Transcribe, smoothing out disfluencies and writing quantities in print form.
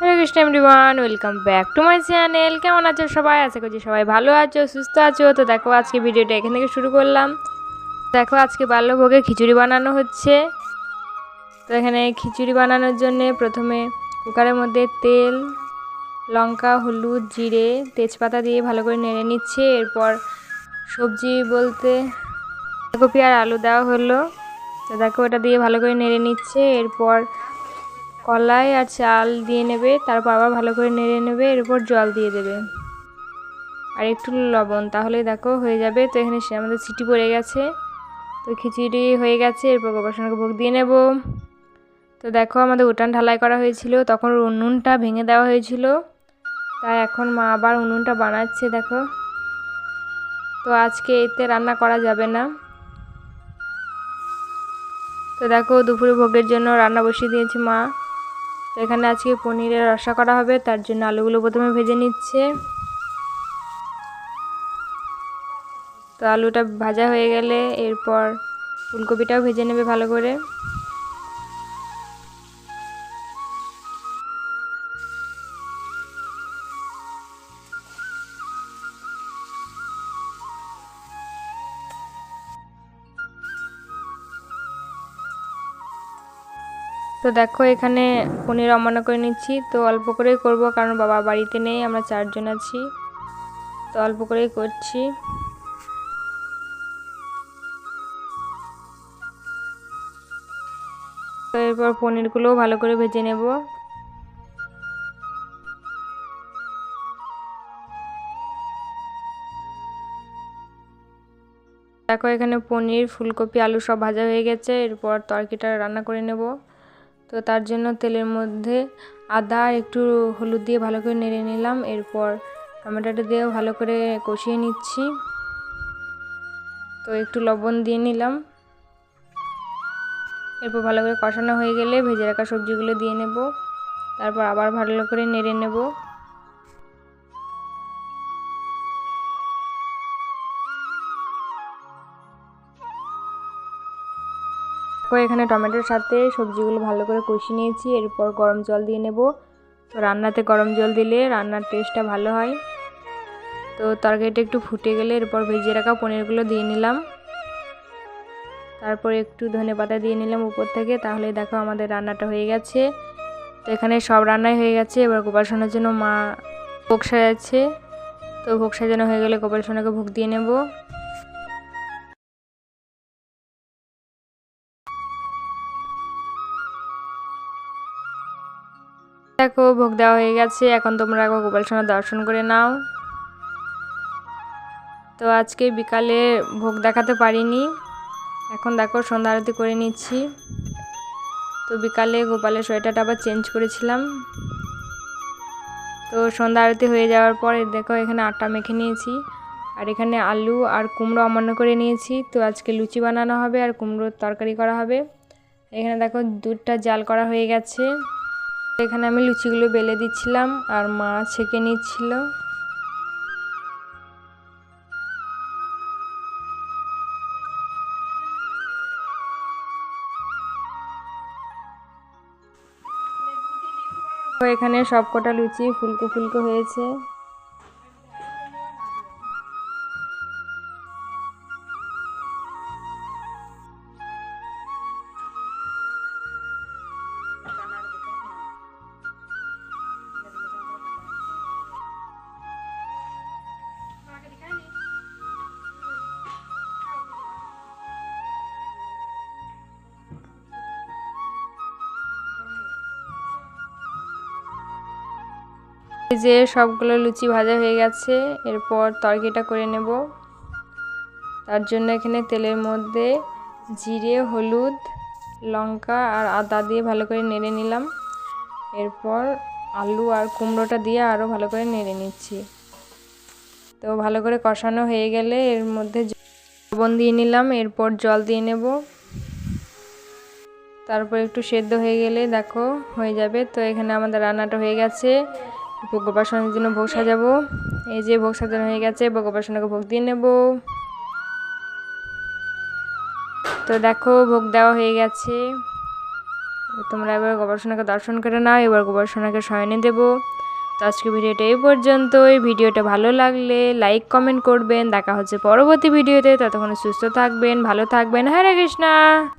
Hare Krishna everyone, welcome back to my channel. কেমন আছো সবাই? আশা করছি সবাই ভালো আছো, সুস্থ আছো। তো দেখো আজকে ভিডিওটা এখান থেকে শুরু করলাম। দেখো আজকে বাল্যভোগে খিচুড়ি বানানো হচ্ছে। তো এখানে খিচুড়ি বানানোর জন্যে প্রথমে কুকারের মধ্যে তেল, লঙ্কা, হলুদ, জিরে, তেজপাতা দিয়ে ভালো করে নেড়ে নিচ্ছে। এরপর সবজি বলতে ফুলকপি আর আলু দেওয়া হলো। তো দেখো ওটা দিয়ে ভালো করে নেড়ে নিচ্ছে। এরপর কলাই আর চাল দিয়ে নেবে, তারপর আবার ভালো করে নেড়ে নেবে। এরপর জল দিয়ে দেবে আর একটু লবণ, তাহলে দেখো হয়ে যাবে। তো এখানে আমাদের সিটি পড়ে গেছে, তো খিচুড়ি হয়ে গেছে। এরপর গোপাল সোনাকে ভোগ দিয়ে নেব। তো দেখো আমাদের উঠান ঢালাই করা হয়েছিল, তখন উনুনটা ভেঙে দেওয়া হয়েছিল, তাই এখন মা আবার উনুনটা বানাচ্ছে দেখো। তো আজকে এতে রান্না করা যাবে না। তো দেখো দুপুরে ভোগের জন্য রান্না বসিয়ে দিয়েছে মা। তো এখানে আজকে পনিরের রসা করা হবে, তার জন্য আলুগুলো প্রথমে ভেজে নিচ্ছে। তো আলুটা ভাজা হয়ে গেলে এরপর ফুলকপিটাও ভেজে নেবে ভালো করে। তো দেখো এখানে পনির রান্না করে নিচ্ছি। তো অল্প করেই করব, কারণ বাবা বাড়িতে নেই, আমরা 4 জন আছি, তো অল্প করেই করছি। তো এরপর পনিরগুলোও ভালো করে ভেজে নেব। দেখো এখানে পনির, ফুলকপি, আলু সব ভাজা হয়ে গেছে। এরপর তরকারিটা রান্না করে নেব। তো তার জন্য তেলের মধ্যে আদা আর একটু হলুদ দিয়ে ভালো করে নেড়ে নিলাম। এরপর টমেটোটা দিয়েও ভালো করে কষিয়ে নিচ্ছি। তো একটু লবণ দিয়ে নিলাম। এরপর ভালো করে কষানো হয়ে গেলে ভেজে রাখা সবজিগুলো দিয়ে নেব। তারপর আবার ভালো করে নেড়ে নেব। এখানে টমেটোর সাথে সবজিগুলো ভালো করে কষিয়ে নিয়েছি। এরপর গরম জল দিয়ে নেব। তো রান্নাতে গরম জল দিলে রান্নার টেস্টটা ভালো হয়। তো তরকারিটা একটু ফুটে গেলে এরপর ভেজে রাখা পনিরগুলো দিয়ে নিলাম। তারপর একটু ধনেপাতা দিয়ে নিলাম উপর থেকে, তাহলে দেখো আমাদের রান্নাটা হয়ে গেছে। তো এখানে সব রান্নাই হয়ে গেছে। এবার গোপাল সোনার জন্য মা ভোগ সাজাচ্ছে। তো ভোগ সাজানো হয়ে গেলে গোপাল সোনাকে ভোগ দিয়ে নেব। দেখো ভোগ দেওয়া হয়ে গেছে। এখন তোমরা গোপাল সোনার দর্শন করে নাও। তো আজকে বিকালে ভোগ দেখাতে পারিনি, এখন দেখো সন্ধ্যা আরতি করে নিচ্ছি। তো বিকালে গোপালের সোয়েটারটা আবার চেঞ্জ করেছিলাম। তো সন্ধ্যা আরতি হয়ে যাওয়ার পর দেখো এখানে আটা মেখে নিয়েছি, আর এখানে আলু আর কুমড়ো অমান্য করে নিয়েছি। তো আজকে লুচি বানানো হবে আর কুমড়োর তরকারি করা হবে। এখানে দেখো দুধটা জাল করা হয়ে গেছে। এখানে আমি লুচিগুলো বেলে দিচ্ছিলাম আর মা ছেঁকে নিচ্ছিল। এখানে সবকটা লুচি ফুলকো ফুলকো হয়েছে। এই যে সবগুলো লুচি ভাজা হয়ে গেছে। এরপর তরকারিটা করে নেব। তার জন্য এখানে তেলের মধ্যে জিরে, হলুদ, লঙ্কা আর আদা দিয়ে ভালো করে নেড়ে নিলাম। এরপর আলু আর কুমড়োটা দিয়ে আরও ভালো করে নেড়ে নিচ্ছি। তো ভালো করে কষানো হয়ে গেলে এর মধ্যে লবণ দিয়ে নিলাম। এরপর জল দিয়ে নেব। তারপর একটু সেদ্ধ হয়ে গেলে দেখো হয়ে যাবে। তো এখানে আমাদের রান্নাটা হয়ে গেছে। গোপাল সোনার জন্য ভোগ সাজাবো। এই যে ভোগ সাজানো হয়ে গেছে, গোপাল সোনাকে ভোগ দিয়ে নেব। তো দেখো ভোগ দেওয়া হয়ে গেছে। তোমরা এবার গোবর্ষণাকে দর্শন করে নাও। এবার গোবর্ষণাকে শয়নে দেবো। তো আজকে ভিডিওটা এই পর্যন্তই। ভিডিওটা ভালো লাগলে লাইক কমেন্ট করবেন। দেখা হচ্ছে পরবর্তী ভিডিওতে। ততক্ষণ সুস্থ থাকবেন, ভালো থাকবেন। হরে কৃষ্ণা।